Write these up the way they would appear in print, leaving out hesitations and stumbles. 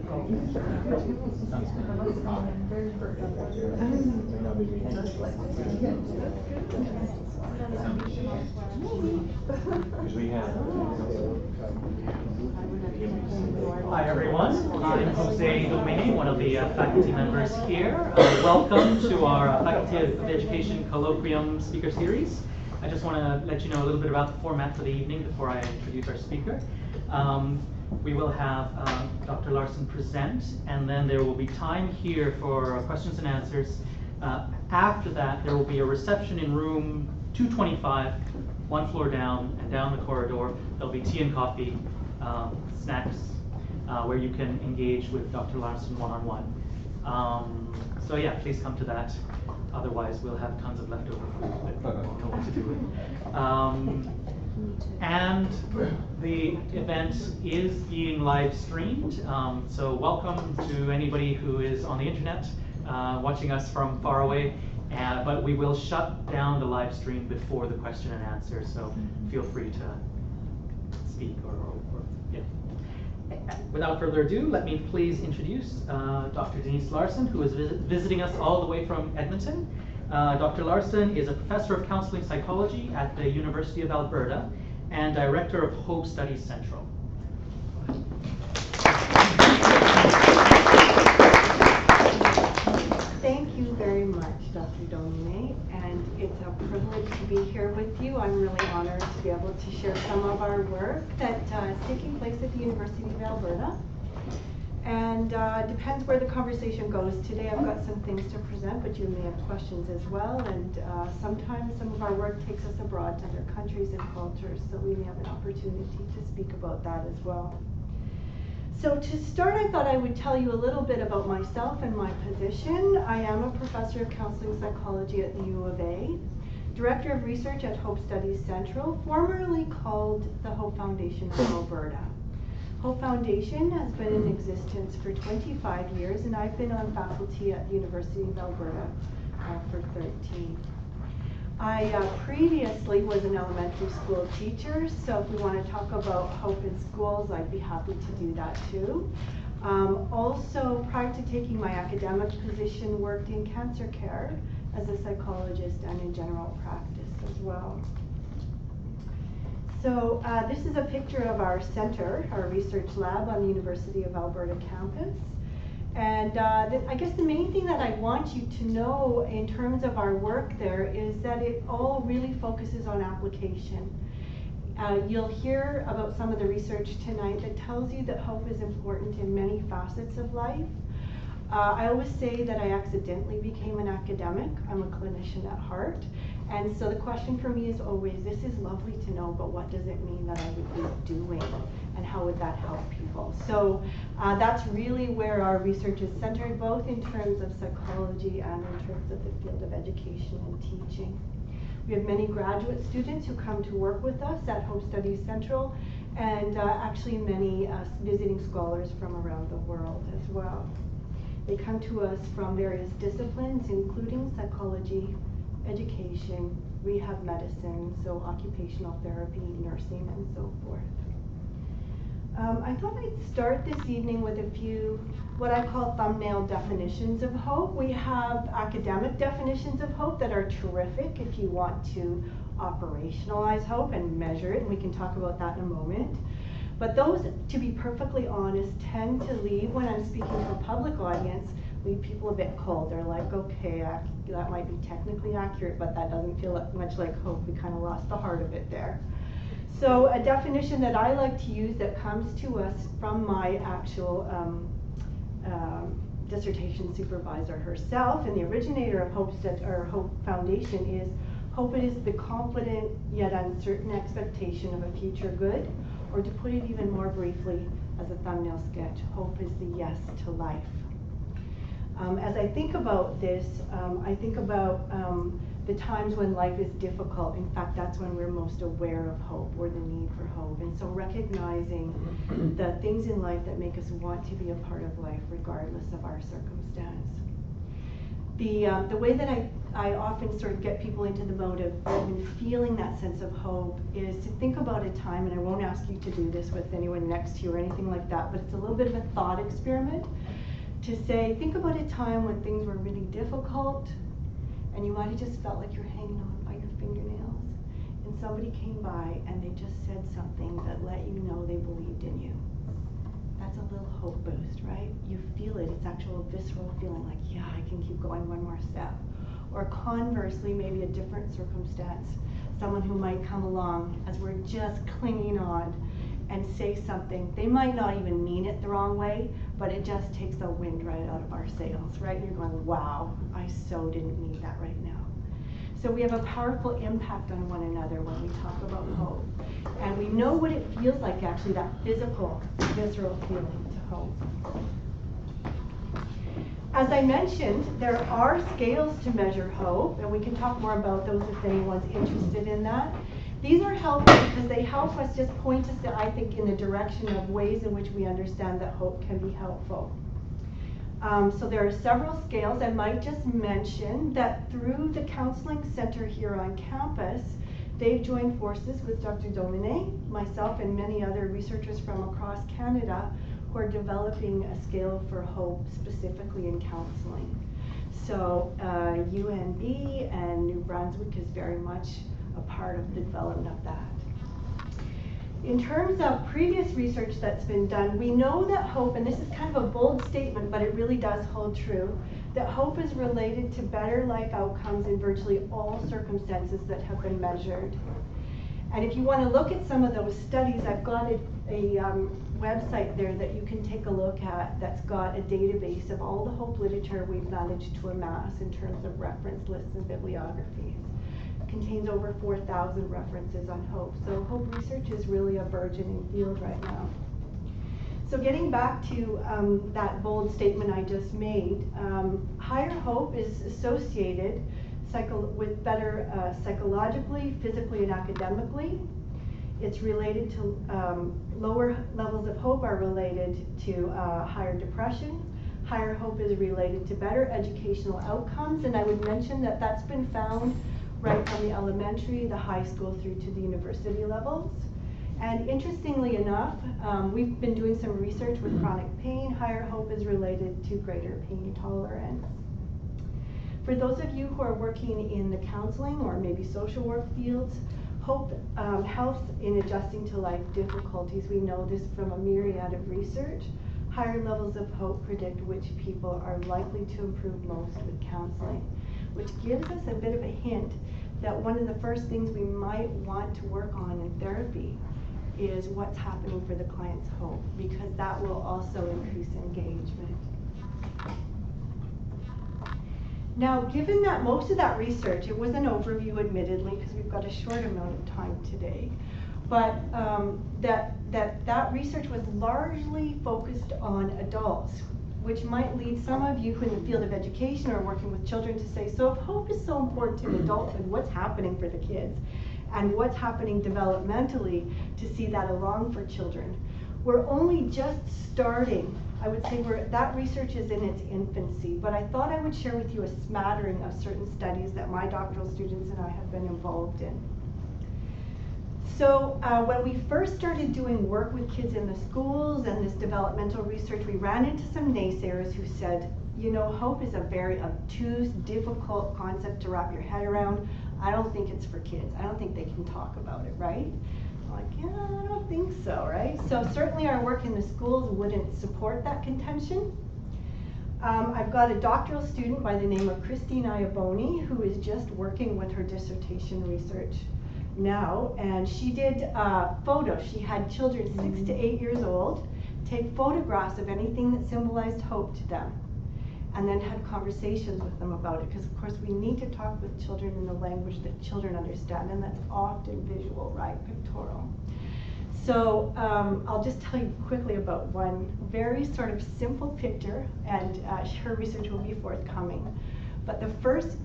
Hi everyone, I'm Jose Domene, one of the faculty members here. Welcome to our Faculty of Education Colloquium Speaker Series. I just want to let you know a little bit about the format for the evening before I introduce our speaker. We will have Dr. Larsen present, and then there will be time here for questions and answers. After that, there will be a reception in room 225, one floor down, and down the corridor. There'll be tea and coffee, snacks, where you can engage with Dr. Larsen one-on-one. So yeah, please come to that. Otherwise, we'll have tons of leftover food that we won't know what to do with. And the event is being live streamed. So welcome to anybody who is on the internet watching us from far away. But we will shut down the live stream before the question and answer. So feel free to speak or yeah. Without further ado, let me please introduce Dr. Denise Larsen, who is visiting us all the way from Edmonton. Dr. Larsen is a professor of counseling psychology at the University of Alberta and director of Hope Studies Central. Thank you very much, Dr. Domene, and it's a privilege to be here with you. I'm really honored to be able to share some of our work that is taking place at the University of Alberta. And depends where the conversation goes. Today I've got some things to present, but you may have questions as well. And sometimes some of our work takes us abroad to other countries and cultures, so we may have an opportunity to speak about that as well. So to start, I thought I would tell you a little bit about myself and my position. I am a professor of counseling psychology at the U of A, director of research at Hope Studies Central, formerly called the Hope Foundation of Alberta. Hope Foundation has been in existence for 25 years, and I've been on faculty at the University of Alberta for 13. I previously was an elementary school teacher, so if we want to talk about hope in schools, I'd be happy to do that too. Also, prior to taking my academic position, worked in cancer care as a psychologist and in general practice as well. So this is a picture of our center, our research lab on the University of Alberta campus. And I guess the main thing that I want you to know in terms of our work there is that it all really focuses on application. You'll hear about some of the research tonight that tells you that hope is important in many facets of life. I always say that I accidentally became an academic. I'm a clinician at heart. And so the question for me is always, this is lovely to know, but what does it mean that I would be doing? And how would that help people? So that's really where our research is centered, both in terms of psychology and in terms of the field of education and teaching. We have many graduate students who come to work with us at Hope Studies Central, and actually many visiting scholars from around the world as well. They come to us from various disciplines, including psychology, education, rehab medicine, so occupational therapy, nursing, and so forth. I thought I'd start this evening with a few what I call thumbnail definitions of hope. We have academic definitions of hope that are terrific if you want to operationalize hope and measure it, and we can talk about that in a moment. But those, to be perfectly honest, tend to leave, when I'm speaking to a public audience, leave people a bit cold. They're like, okay, that might be technically accurate, but that doesn't feel much like hope. We kind of lost the heart of it there. So a definition that I like to use that comes to us from my actual dissertation supervisor herself and the originator of Hope Foundation is, hope is the confident yet uncertain expectation of a future good, or to put it even more briefly as a thumbnail sketch, hope is the yes to life. As I think about this, I think about the times when life is difficult. In fact, that's when we're most aware of hope or the need for hope. And so recognizing the things in life that make us want to be a part of life regardless of our circumstance. The way that I often sort of get people into the mode of even feeling that sense of hope is to think about a time, and I won't ask you to do this with anyone next to you or anything like that, but it's a little bit of a thought experiment to say, think about a time when things were really difficult and you might have just felt like you're hanging on by your fingernails, and somebody came by and they just said something that let you know they believed in you. That's a little hope boost, right? You feel it, it's actual visceral feeling like, yeah, I can keep going one more step. Or conversely, maybe a different circumstance, someone who might come along as we're just clinging on and say something. They might not even mean it the wrong way, but it just takes the wind right out of our sails, right? And you're going, wow, I so didn't need that right now. So we have a powerful impact on one another when we talk about hope. And we know what it feels like, actually, that physical, visceral feeling to hope. As I mentioned, there are scales to measure hope, and we can talk more about those if anyone's interested in that. These are helpful because they help us just point us, I think, in the direction of ways in which we understand that hope can be helpful. So there are several scales. I might just mention that through the counseling center here on campus, they've joined forces with Dr. Denise, myself, and many other researchers from across Canada who are developing a scale for hope specifically in counseling. So UNB and New Brunswick is very much a part of the development of that. In terms of previous research that's been done, we know that hope, and this is kind of a bold statement, but it really does hold true, that hope is related to better life outcomes in virtually all circumstances that have been measured. And if you want to look at some of those studies, I've got a website there that you can take a look at that's got a database of all the hope literature we've managed to amass in terms of reference lists and bibliographies. It contains over 4,000 references on hope. So hope research is really a burgeoning field right now. So getting back to that bold statement I just made, higher hope is associated with better psychologically, physically, and academically. It's related to lower levels of hope are related to higher depression. Higher hope is related to better educational outcomes, and I would mention that that's been found right from the elementary, the high school, through to the university levels. And interestingly enough, we've been doing some research with chronic pain. Higher hope is related to greater pain tolerance. For those of you who are working in the counseling or maybe social work fields, hope helps in adjusting to life difficulties. We know this from a myriad of research. Higher levels of hope predict which people are likely to improve most with counseling, which gives us a bit of a hint that one of the first things we might want to work on in therapy is what's happening for the client's hope, because that will also increase engagement. Now, given that most of that research, it was an overview admittedly, because we've got a short amount of time today, but that research was largely focused on adults, which might lead some of you who in the field of education are working with children to say, so if hope is so important to adulthood, what's happening for the kids? And what's happening developmentally to see that along for children? We're only just starting. I would say that research is in its infancy, but I thought I would share with you a smattering of certain studies that my doctoral students and I have been involved in. So when we first started doing work with kids in the schools and this developmental research, we ran into some naysayers who said, you know, hope is a very obtuse, difficult concept to wrap your head around. I don't think it's for kids. I don't think they can talk about it, right? I'm like, yeah, I don't think so, right? So certainly our work in the schools wouldn't support that contention. I've got a doctoral student by the name of Christine Iaboni who is just working with her dissertation research now, and she did photos. She had children 6 to 8 years old take photographs of anything that symbolized hope to them, and then had conversations with them about it, because of course we need to talk with children in the language that children understand, and that's often visual, right, pictorial. So I'll just tell you quickly about one very sort of simple picture, and her research will be forthcoming. But the first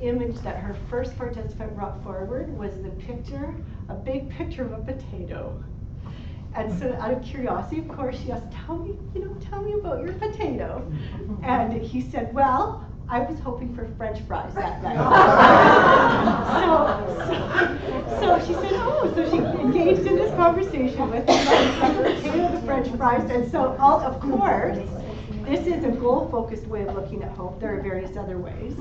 image that her first participant brought forward was the picture, a big picture of a potato. And so out of curiosity, of course, she asked, tell me about your potato. And he said, well, I was hoping for French fries that night. so she said, oh, so she engaged in this conversation with me about the French fries, and so of course, this is a goal-focused way of looking at hope. There are various other ways.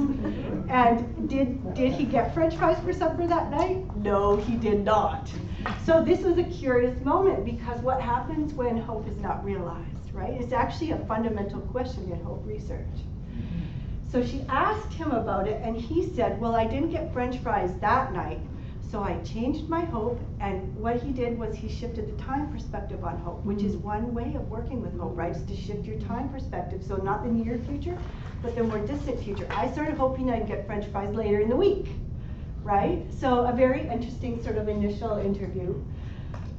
And did he get French fries for supper that night? No, he did not. So this was a curious moment, because what happens when hope is not realized, right? It's actually a fundamental question in hope research. So she asked him about it, and he said, well, I didn't get French fries that night, so I changed my hope, and what he did was he shifted the time perspective on hope, which is one way of working with hope, right? Is to shift your time perspective, so not the near future, but the more distant future. I started hoping I'd get French fries later in the week, right? So a very interesting sort of initial interview.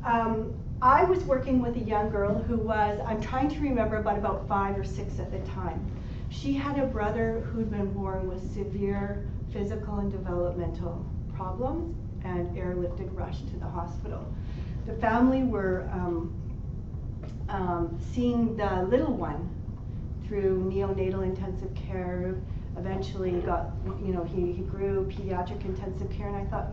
I was working with a young girl who was, I'm trying to remember, but about 5 or 6 at the time. She had a brother who'd been born with severe physical and developmental problems and airlifted rushed to the hospital. The family were seeing the little one through neonatal intensive care. Eventually got, he grew pediatric intensive care, and I thought,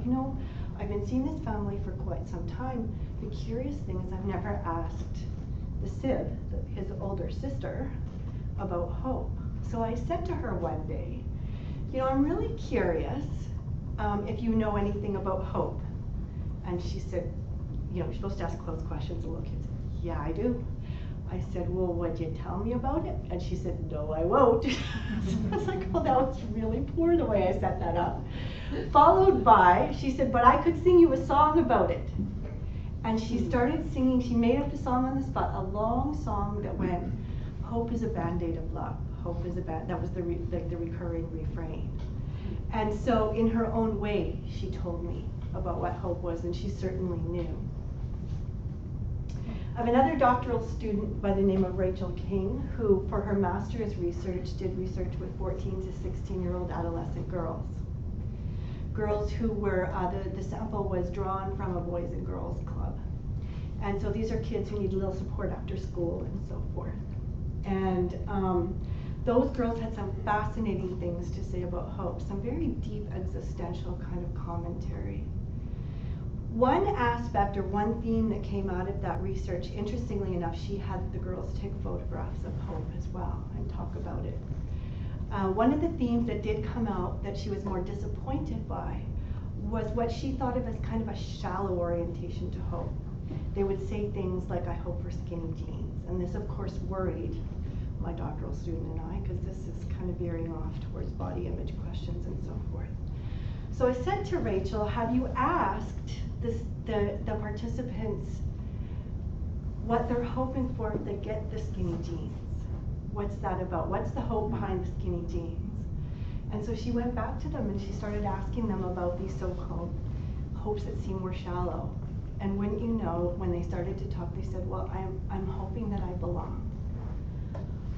I've been seeing this family for quite some time. The curious thing is I've never asked the Civ, his older sister, about hope. So I said to her one day, I'm really curious if you know anything about hope. And she said, you're supposed to ask closed questions to little kids. Yeah, I do. I said, well, would you tell me about it? And she said, no, I won't. So I was like, well, that was really poor the way I set that up. Followed by, she said, but I could sing you a song about it. And she started singing, she made up a song on the spot, a long song that went, hope is a band-aid of love. Hope is a that was the recurring refrain. And so in her own way, she told me about what hope was, and she certainly knew. I have another doctoral student by the name of Rachel King, who for her master's research did research with 14 to 16-year-old adolescent girls. Girls who were, the sample was drawn from a Boys and Girls Club. And so these are kids who need a little support after school and so forth. And those girls had some fascinating things to say about hope, some very deep existential kind of commentary. One aspect or one theme that came out of that research, interestingly enough, she had the girls take photographs of hope as well and talk about it. One of the themes that did come out that she was more disappointed by was what she thought of as kind of a shallow orientation to hope. They would say things like, I hope for skinny jeans. And this, of course, worried my doctoral student and I, because this is kind of veering off towards body image questions and so forth. So I said to Rachel, have you asked the participants what they're hoping for if they get the skinny jeans? What's that about? What's the hope behind the skinny jeans? And so she went back to them and she started asking them about these so-called hopes that seem more shallow. And wouldn't you know, when they started to talk, they said, well, I'm hoping that I belong.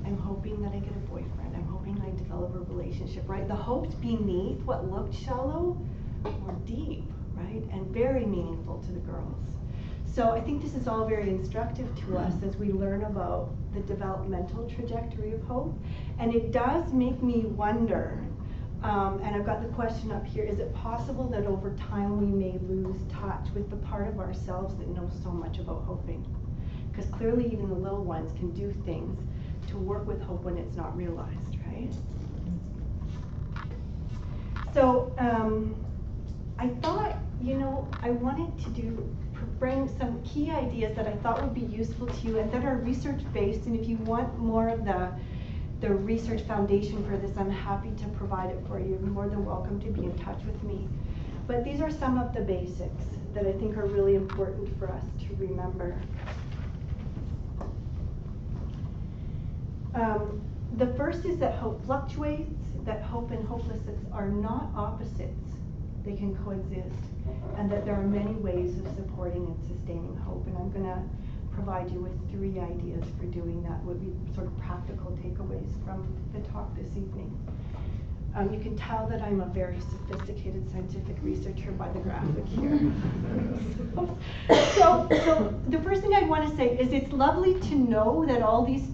I'm hoping that I get a boyfriend. I'm hoping I develop a relationship, right? The hopes beneath what looked shallow were deep, right? And very meaningful to the girls. So I think this is all very instructive to us as we learn about the developmental trajectory of hope. And it does make me wonder, and I've got the question up here, is it possible that over time we may lose touch with the part of ourselves that knows so much about hoping? Because clearly even the little ones can do things to work with hope when it's not realized, right? So I thought, I wanted to bring some key ideas that I thought would be useful to you and that are research-based, and if you want more of the research foundation for this, I'm happy to provide it for you. You're more than welcome to be in touch with me. But these are some of the basics that I think are really important for us to remember. The first is that hope fluctuates, that hope and hopelessness are not opposites. They can coexist, and that there are many ways of supporting and sustaining hope. And I'm going to provide you with 3 ideas for doing that, would be sort of practical takeaways from the talk this evening. You can tell that I'm a very sophisticated scientific researcher by the graphic here. So the first thing I want to say is it's lovely to know that all these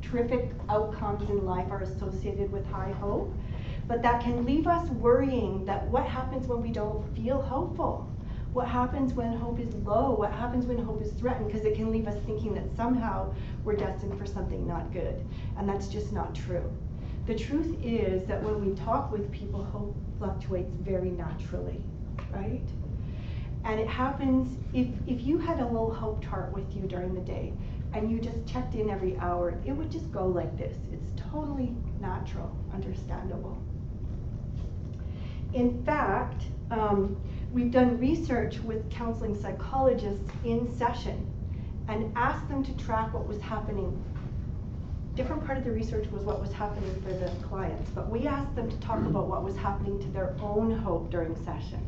terrific outcomes in life are associated with high hope, but that can leave us worrying that what happens when we don't feel hopeful? What happens when hope is low? What happens when hope is threatened? Because it can leave us thinking that somehow we're destined for something not good, and that's just not true. The truth is that when we talk with people, hope fluctuates very naturally, right? And it happens, if you had a little hope chart with you during the day, and you just checked in every hour, it would just go like this. It's totally natural, understandable. In fact, we've done research with counseling psychologists in session and asked them to track what was happening. Different part of the research was what was happening for the clients, but we asked them to talk about what was happening to their own hope during session.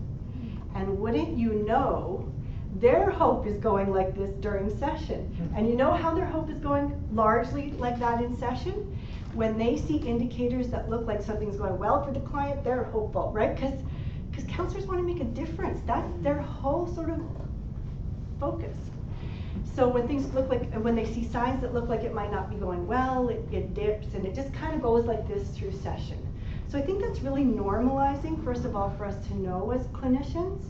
And wouldn't you know, their hope is going like this during session. And you know how their hope is going largely like that in session? When they see indicators that look like something's going well for the client, they're hopeful, right? Because counselors want to make a difference. That's their whole sort of focus. So when things look like, when they see signs that look like it might not be going well, it dips, and it just kind of goes like this through session. So I think that's really normalizing, first of all, for us to know as clinicians.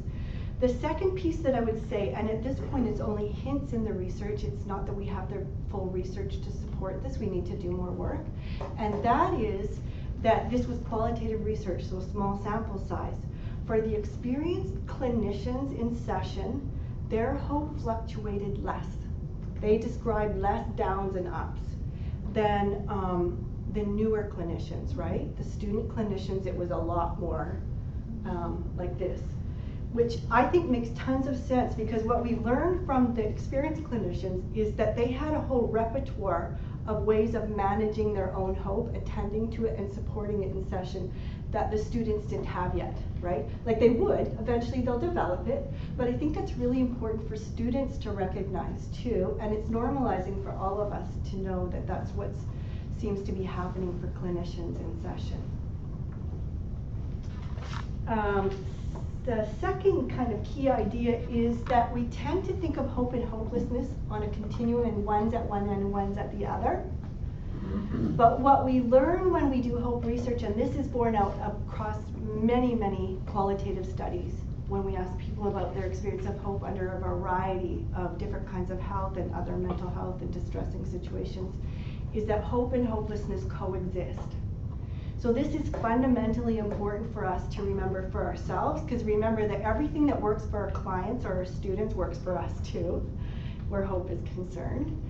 The second piece that I would say, and at this point it's only hints in the research, it's not that we have the full research to support this, we need to do more work, and that is that this was qualitative research, so small sample size. For the experienced clinicians in session, their hope fluctuated less. They described less downs and ups than the newer clinicians, right? The student clinicians, it was a lot more like this, which I think makes tons of sense, because what we've learned from the experienced clinicians is that they had a whole repertoire of ways of managing their own hope, attending to it and supporting it in session that the students didn't have yet, right? Like they would, eventually they'll develop it, but I think that's really important for students to recognize too, and it's normalizing for all of us to know that that's what seems to be happening for clinicians in session. The second kind of key idea is that we tend to think of hope and hopelessness on a continuum, and one's at one end and one's at the other. But what we learn when we do hope research, and this is borne out across many, many qualitative studies, when we ask people about their experience of hope under a variety of different kinds of health and other mental health and distressing situations, is that hope and hopelessness coexist. So this is fundamentally important for us to remember for ourselves, because remember that everything that works for our clients or our students works for us too, where hope is concerned.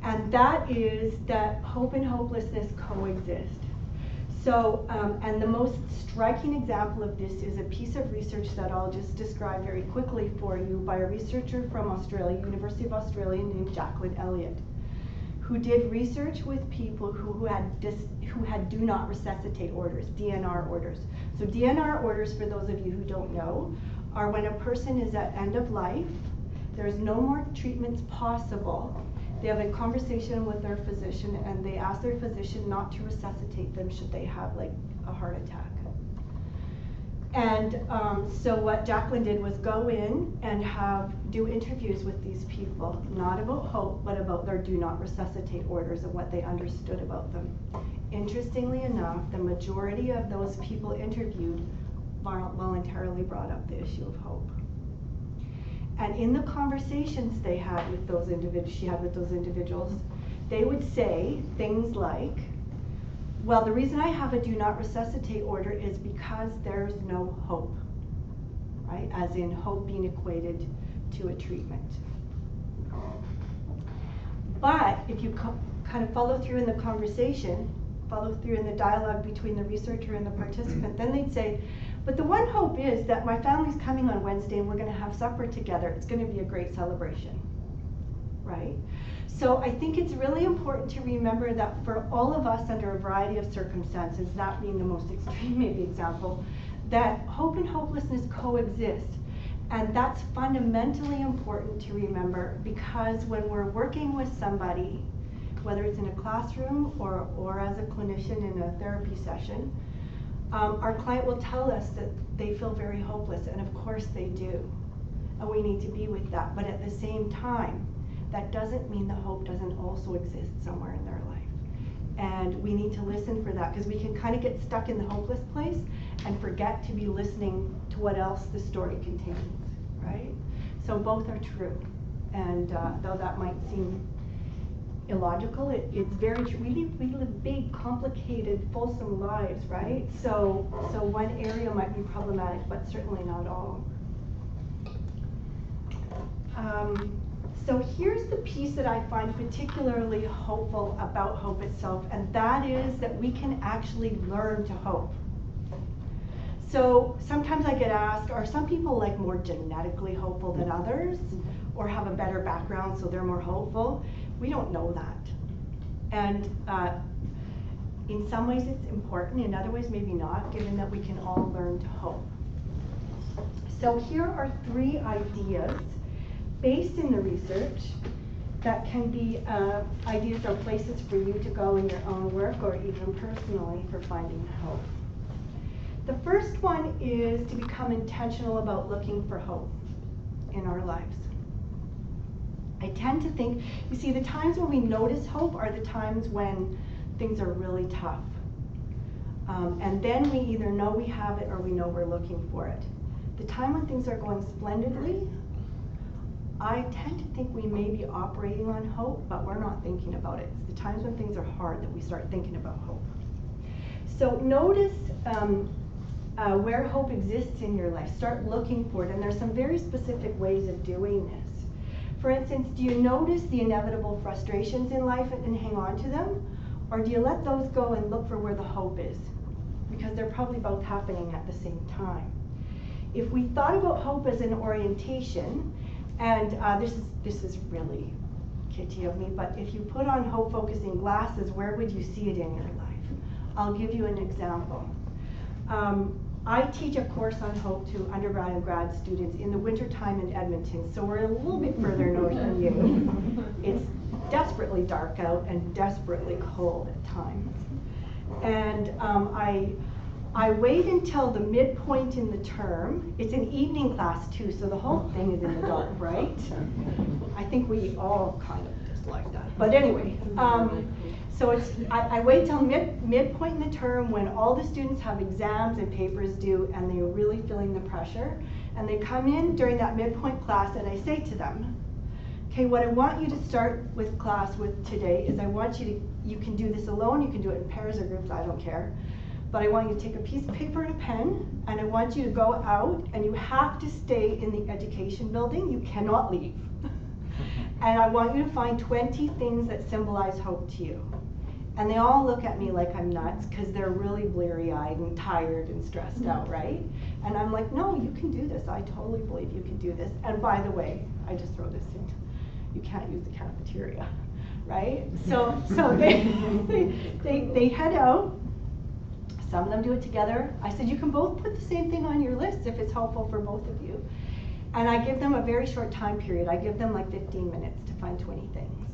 And that is that hope and hopelessness coexist. So, and the most striking example of this is a piece of research that I'll just describe very quickly for you by a researcher from Australia, University of Australia, named Jacqueline Elliott, who did research with people who had do not resuscitate orders, DNR orders. So DNR orders, for those of you who don't know, are when a person is at end of life, there's no more treatments possible. They have a conversation with their physician and they ask their physician not to resuscitate them should they have like a heart attack. And so what Jacqueline did was go in and do interviews with these people, not about hope, but about their do not resuscitate orders and what they understood about them. Interestingly enough, the majority of those people interviewed voluntarily brought up the issue of hope. And in the conversations they had with those individuals, they would say things like, well, the reason I have a do not resuscitate order is because there's no hope, right? As in hope being equated to a treatment. But if you kind of follow through in the conversation, follow through in the dialogue between the researcher and the participant, then they'd say, but the one hope is that my family's coming on Wednesday and we're going to have supper together. It's going to be a great celebration, right? So I think it's really important to remember that for all of us under a variety of circumstances, that being the most extreme maybe example, that hope and hopelessness coexist. And that's fundamentally important to remember, because when we're working with somebody, whether it's in a classroom or as a clinician in a therapy session, our client will tell us that they feel very hopeless, and of course they do. And we need to be with that. But at the same time, that doesn't mean that hope doesn't also exist somewhere in their life. And we need to listen for that, because we can kind of get stuck in the hopeless place and forget to be listening to what else the story contains, right? So both are true. And though that might seem illogical, it's very true. We live big, complicated, fulsome lives, right? So one area might be problematic, but certainly not all. So here's the piece that I find particularly hopeful about hope itself, and that is that we can actually learn to hope. So sometimes I get asked, are some people like more genetically hopeful than others, or have a better background so they're more hopeful? We don't know that. And in some ways it's important, in other ways maybe not, given that we can all learn to hope. So here are 3 ideas based in the research that can be ideas or places for you to go in your own work or even personally for finding hope. The first one is to become intentional about looking for hope in our lives. I tend to think, you see, the times when we notice hope are the times when things are really tough. And then we either know we have it or we know we're looking for it. The time when things are going splendidly, I tend to think we may be operating on hope, but we're not thinking about it. It's the times when things are hard that we start thinking about hope. So notice where hope exists in your life. Start looking for it, and there's some very specific ways of doing this. For instance, do you notice the inevitable frustrations in life and hang on to them? Or do you let those go and look for where the hope is? Because they're probably both happening at the same time. If we thought about hope as an orientation, and this is really kitty of me, but if you put on hope-focusing glasses, where would you see it in your life? I'll give you an example. I teach a course on hope to undergrad and grad students in the wintertime in Edmonton, so we're a little bit further north than you. It's desperately dark out and desperately cold at times. And I wait until the midpoint in the term. It's an evening class too, so the whole thing is in the dark, right? I think we all kind of dislike that. But anyway, so I wait till midpoint in the term when all the students have exams and papers due and they're really feeling the pressure. And they come in during that midpoint class and I say to them, okay, what I want you to start with class with today is I want you can do this alone, you can do it in pairs or groups, I don't care. But I want you to take a piece of paper and a pen, and I want you to go out, and you have to stay in the education building. You cannot leave. And I want you to find 20 things that symbolize hope to you. And they all look at me like I'm nuts, because they're really bleary-eyed and tired and stressed out, right? And I'm like, no, you can do this. I totally believe you can do this. And by the way, I just throw this in. You can't use the cafeteria, right? So they head out. Some of them do it together. I said, you can both put the same thing on your list if it's helpful for both of you. And I give them a very short time period. I give them like 15 minutes to find 20 things.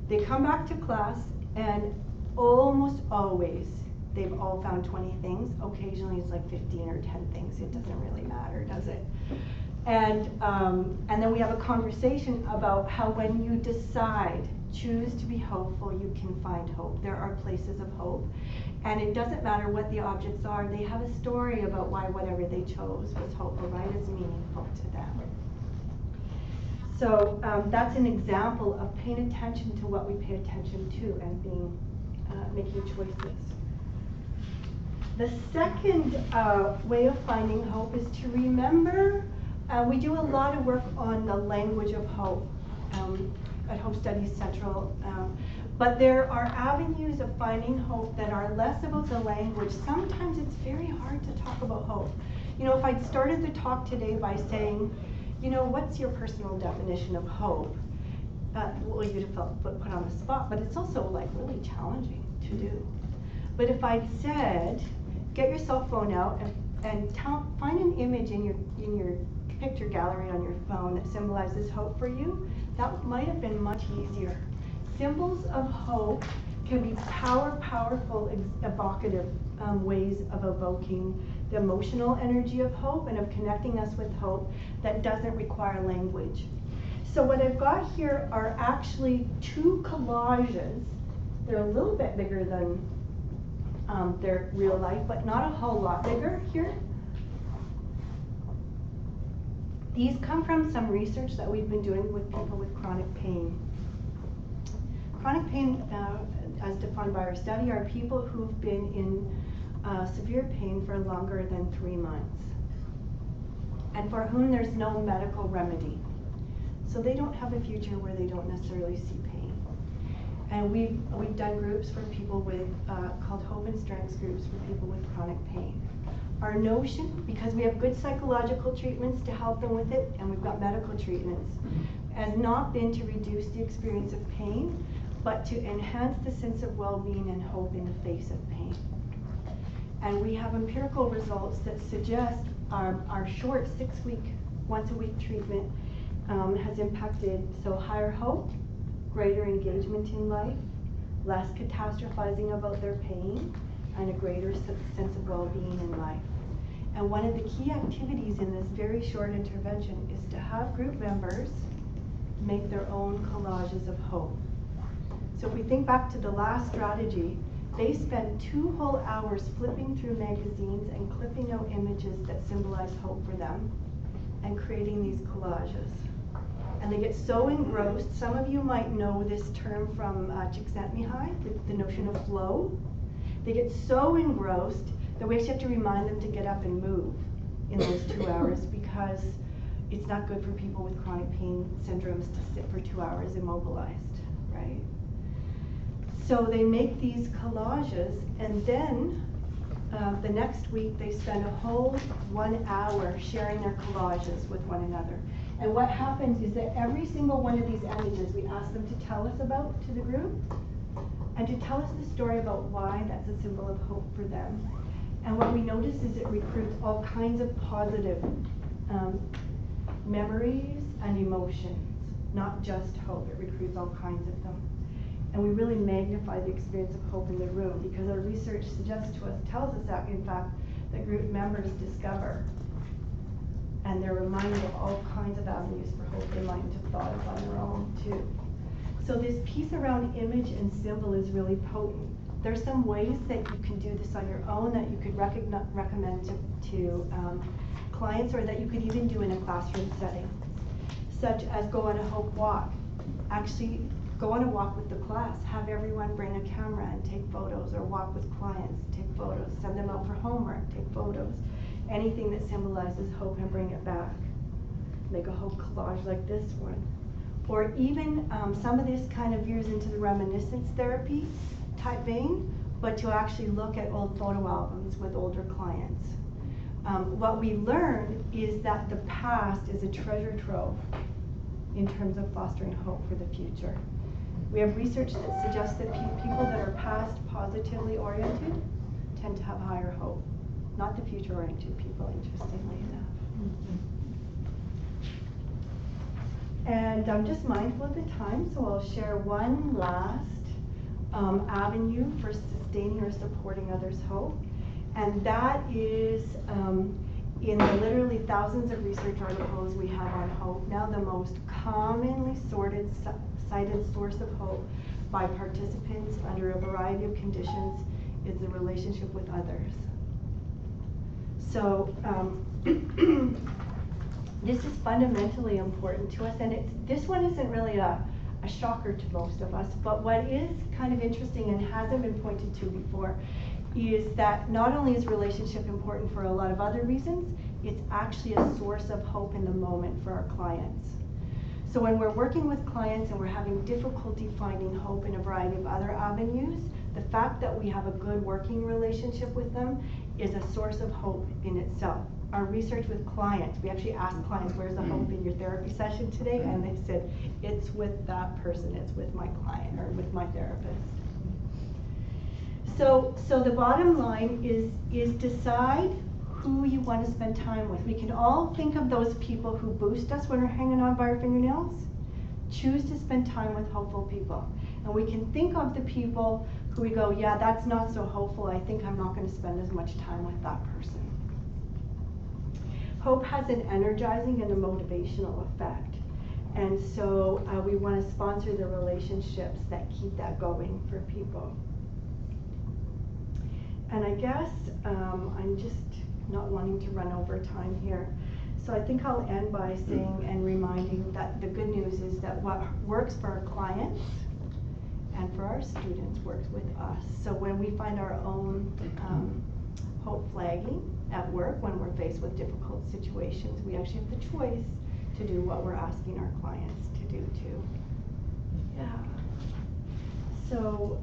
They come back to class, and almost always they've all found 20 things. Occasionally it's like 15 or 10 things. It doesn't really matter, does it? And then we have a conversation about how when you choose to be hopeful, you can find hope. There are places of hope. And it doesn't matter what the objects are, they have a story about why whatever they chose was hopeful, right? It's meaningful to them. So that's an example of paying attention to what we pay attention to and making choices. The second way of finding hope is to remember, we do a lot of work on the language of hope at Hope Studies Central. But there are avenues of finding hope that are less about the language. Sometimes it's very hard to talk about hope. You know, if I'd started the talk today by saying, you know, what's your personal definition of hope? Well, you'd have felt put on the spot, but it's also like really challenging to do. But if I'd said, get your cell phone out and find an image in your picture gallery on your phone that symbolizes hope for you, that might have been much easier. Symbols of hope can be powerful, evocative ways of evoking the emotional energy of hope and of connecting us with hope that doesn't require language. So what I've got here are actually 2 collages They're a little bit bigger than their real life, but not a whole lot bigger here. These come from some research that we've been doing with people with chronic pain. Chronic pain, as defined by our study, are people who've been in severe pain for longer than 3 months, and for whom there's no medical remedy. So they don't have a future where they don't necessarily see pain. And we've done groups for people with, called Hope and Strengths groups for people with chronic pain. Our notion, because we have good psychological treatments to help them with it, and we've got medical treatments, has not been to reduce the experience of pain, but to enhance the sense of well-being and hope in the face of pain. And we have empirical results that suggest our short 6-week, once-a-week treatment has impacted higher hope, greater engagement in life, less catastrophizing about their pain, and a greater sense of well-being in life. And one of the key activities in this very short intervention is to have group members make their own collages of hope. So if we think back to the last strategy, they spend 2 whole hours flipping through magazines and clipping out images that symbolize hope for them and creating these collages. And they get so engrossed. Some of you might know this term from Csikszentmihalyi, the notion of flow. They get so engrossed that we actually have to remind them to get up and move in those 2 hours, because it's not good for people with chronic pain syndromes to sit for 2 hours immobilized, right? So they make these collages, and then the next week they spend a whole 1 hour sharing their collages with one another. And what happens is that every single one of these images we ask them to tell us about to the group, and to tell us the story about why that's a symbol of hope for them. And what we notice is it recruits all kinds of positive memories and emotions, not just hope. It recruits all kinds of them. And we really magnify the experience of hope in the room, because our research suggests to us, tells us that, in fact, that group members discover, and they're reminded of all kinds of avenues for hope they mightn't have thought of on their own, too. So this piece around image and symbol is really potent. There's some ways that you can do this on your own that you could recommend to clients, or that you could even do in a classroom setting, such as go on a hope walk. Actually, go on a walk with the class. Have everyone bring a camera and take photos, or walk with clients, take photos, send them out for homework, take photos. Anything that symbolizes hope and bring it back. Make a hope collage like this one. Or even some of this kind of veers into the reminiscence therapy type vein, but to actually look at old photo albums with older clients. What we learned is that the past is a treasure trove in terms of fostering hope for the future. We have research that suggests that people that are past positively oriented tend to have higher hope, not the future oriented people, interestingly enough. And I'm just mindful of the time, so I'll share one last avenue for sustaining or supporting others' hope. And that is in the literally thousands of research articles we have on hope, now the most commonly cited source of hope by participants under a variety of conditions is the relationship with others. So this is fundamentally important to us, and this one isn't really a shocker to most of us, but what is kind of interesting and hasn't been pointed to before is that not only is relationship important for a lot of other reasons, it's actually a source of hope in the moment for our clients. So when we're working with clients and we're having difficulty finding hope in a variety of other avenues, the fact that we have a good working relationship with them is a source of hope in itself. Our research with clients, we actually asked clients, where's the hope in your therapy session today? And they said, it's with that person, it's with my client or with my therapist. So the bottom line is decide who you want to spend time with. We can all think of those people who boost us when we're hanging on by our fingernails. Choose to spend time with hopeful people. And we can think of the people who we go, yeah, that's not so hopeful, I think I'm not going to spend as much time with that person. Hope has an energizing and a motivational effect. And so we want to sponsor the relationships that keep that going for people. And I guess I'm just not wanting to run over time here. So I think I'll end by saying and reminding that the good news is that what works for our clients and for our students works with us. So when we find our own hope flagging at work, when we're faced with difficult situations, we actually have the choice to do what we're asking our clients to do too. Yeah. So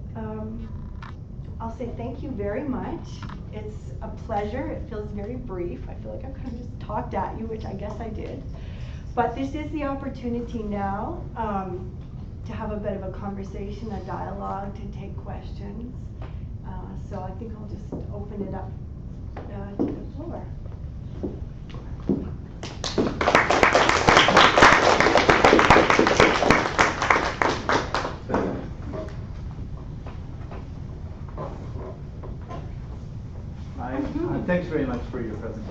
I'll say thank you very much. It's a pleasure. It feels very brief. I feel like I've kind of just talked at you, which I guess I did. But this is the opportunity now to have a bit of a conversation, a dialogue, to take questions. So I think I'll just open it up to the floor. Thanks very much for your presentation.